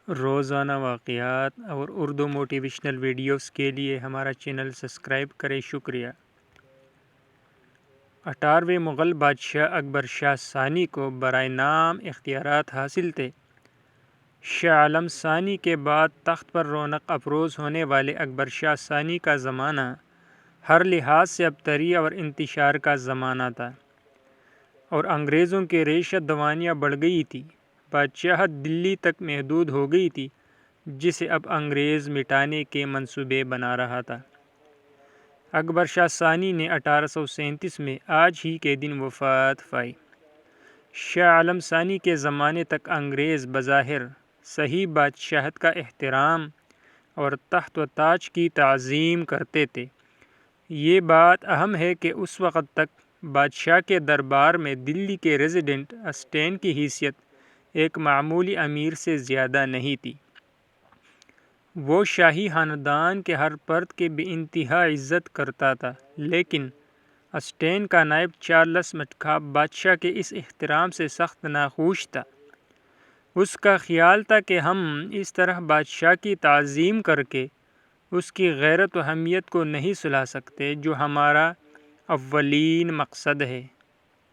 روزانہ واقعات اور اردو موٹیویشنل ویڈیوز کے لیے ہمارا چینل سبسکرائب کریں۔ شکریہ۔ 18ویں مغل بادشاہ اکبر شاہ ثانی کو برائے نام اختیارات حاصل تھے۔ شاہ عالم ثانی کے بعد تخت پر رونق افروز ہونے والے اکبر شاہ ثانی کا زمانہ ہر لحاظ سے ابتری اور انتشار کا زمانہ تھا، اور انگریزوں کی ریشہ دوانیاں بڑھ گئی تھی۔ بادشاہت دلی تک محدود ہو گئی تھی، جسے اب انگریز مٹانے کے منصوبے بنا رہا تھا۔ اکبر شاہ ثانی نے 1837 میں آج ہی کے دن وفات پائی۔ شاہ عالم ثانی کے زمانے تک انگریز بظاہر صحیح بادشاہت کا احترام اور تخت و تاج کی تعظیم کرتے تھے۔ یہ بات اہم ہے کہ اس وقت تک بادشاہ کے دربار میں دلی کے ریزیڈنٹ اسٹین کی حیثیت ایک معمولی امیر سے زیادہ نہیں تھی۔ وہ شاہی خاندان کے ہر فرد کی بے انتہا عزت کرتا تھا، لیکن اسٹین کا نائب چارلس مٹکاف بادشاہ کے اس احترام سے سخت ناخوش تھا۔ اس کا خیال تھا کہ ہم اس طرح بادشاہ کی تعظیم کر کے اس کی غیرت و اہمیت کو نہیں سلا سکتے جو ہمارا اولین مقصد ہے۔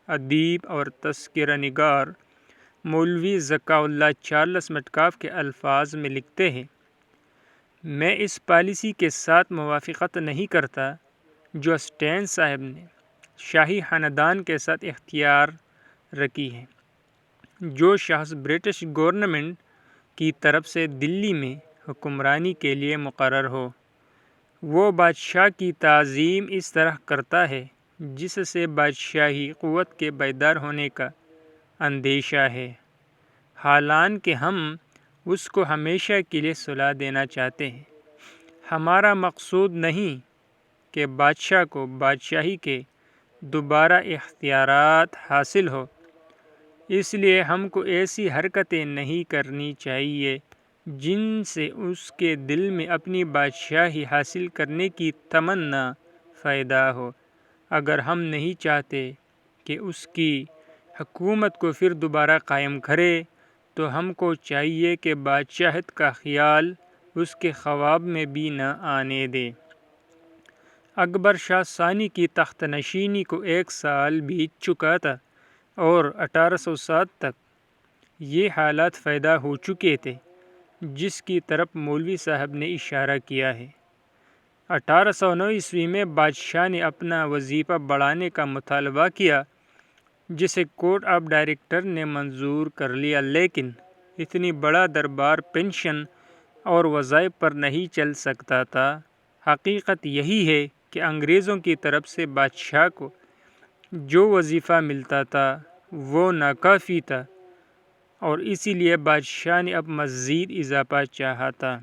ادیب اور تذکرہ نگار مولوی ذکاء اللہ چارلس مٹکاف کے الفاظ میں لکھتے ہیں، میں اس پالیسی کے ساتھ موافقت نہیں کرتا جو اسٹین صاحب نے شاہی خاندان کے ساتھ اختیار رکھی ہے، جو شخص برٹش گورنمنٹ کی طرف سے دلی میں حکمرانی کے لیے مقرر ہو، وہ بادشاہ کی تعظیم اس طرح کرتا ہے جس سے بادشاہی قوت کے بیدار ہونے کا اندیشہ ہے، حالانکہ ہم اس کو ہمیشہ کے لیے سلا دینا چاہتے ہیں۔ ہمارا مقصود نہیں کہ بادشاہ کو بادشاہی کے دوبارہ اختیارات حاصل ہو، اس لیے ہم کو ایسی حرکتیں نہیں کرنی چاہیے جن سے اس کے دل میں اپنی بادشاہی حاصل کرنے کی تمنا پیدا ہو۔ اگر ہم نہیں چاہتے کہ اس کی حکومت کو پھر دوبارہ قائم کرے، تو ہم کو چاہیے کہ بادشاہت کا خیال اس کے خواب میں بھی نہ آنے دے۔ اکبر شاہ ثانی کی تخت نشینی کو 1 سال بیت چکا تھا اور 1807 تک یہ حالات پیدا ہو چکے تھے جس کی طرف مولوی صاحب نے اشارہ کیا ہے۔ 1809 میں بادشاہ نے اپنا وظیفہ بڑھانے کا مطالبہ کیا، جسے کورٹ آف ڈائریکٹر نے منظور کر لیا، لیکن اتنی بڑا دربار پنشن اور وظائف پر نہیں چل سکتا تھا۔ حقیقت یہی ہے کہ انگریزوں کی طرف سے بادشاہ کو جو وظیفہ ملتا تھا وہ ناکافی تھا، اور اسی لیے بادشاہ نے اب مزید اضافہ چاہا تھا۔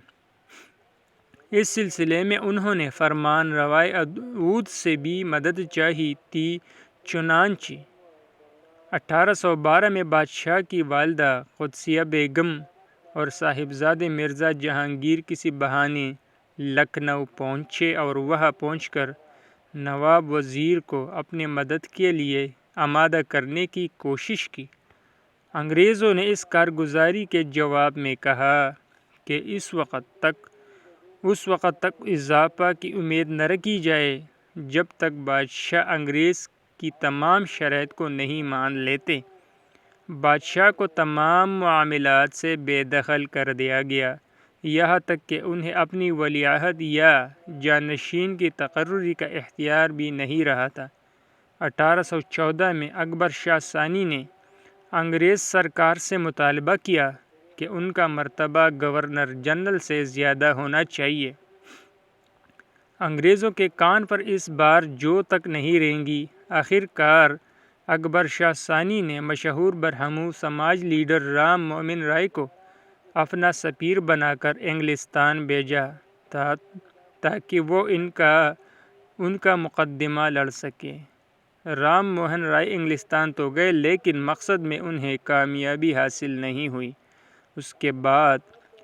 اس سلسلے میں انہوں نے فرمان روائے عود سے بھی مدد چاہی تھی، چنانچہ 1812 میں بادشاہ کی والدہ قدسیہ بیگم اور صاحبزادے مرزا جہانگیر کسی بہانے لکھنؤ پہنچے اور وہاں پہنچ کر نواب وزیر کو اپنے مدد کے لیے آمادہ کرنے کی کوشش کی۔ انگریزوں نے اس کارگزاری کے جواب میں کہا کہ اس وقت تک اضافہ کی امید نہ رکھی جائے جب تک بادشاہ انگریز کی تمام شرائط کو نہیں مان لیتے۔ بادشاہ کو تمام معاملات سے بے دخل کر دیا گیا، یہاں تک کہ انہیں اپنی ولی عہد یا جانشین کی تقرری کا اختیار بھی نہیں رہا تھا۔ 1814 میں اکبر شاہ ثانی نے انگریز سرکار سے مطالبہ کیا کہ ان کا مرتبہ گورنر جنرل سے زیادہ ہونا چاہیے۔ انگریزوں کے کان پر اس بار جو تک نہیں رینگی۔ آخر کار اکبر شاہ ثانی نے مشہور برہمو سماج لیڈر رام موہن رائے کو اپنا سفیر بنا کر انگلستان بھیجا تھا تاکہ وہ ان کا مقدمہ لڑ سکے۔ رام موہن رائے انگلستان تو گئے، لیکن مقصد میں انہیں کامیابی حاصل نہیں ہوئی۔ اس کے بعد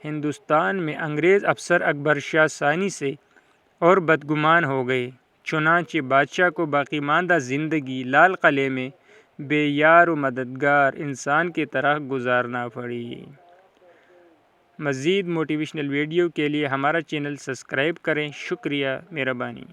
ہندوستان میں انگریز افسر اکبر شاہ ثانی سے اور بدگمان ہو گئے، چنانچہ بادشاہ کو باقی ماندہ زندگی لال قلعے میں بے یار و مددگار انسان کی طرح گزارنا پڑی۔ مزید موٹیویشنل ویڈیو کے لیے ہمارا چینل سبسکرائب کریں۔ شکریہ، مہربانی۔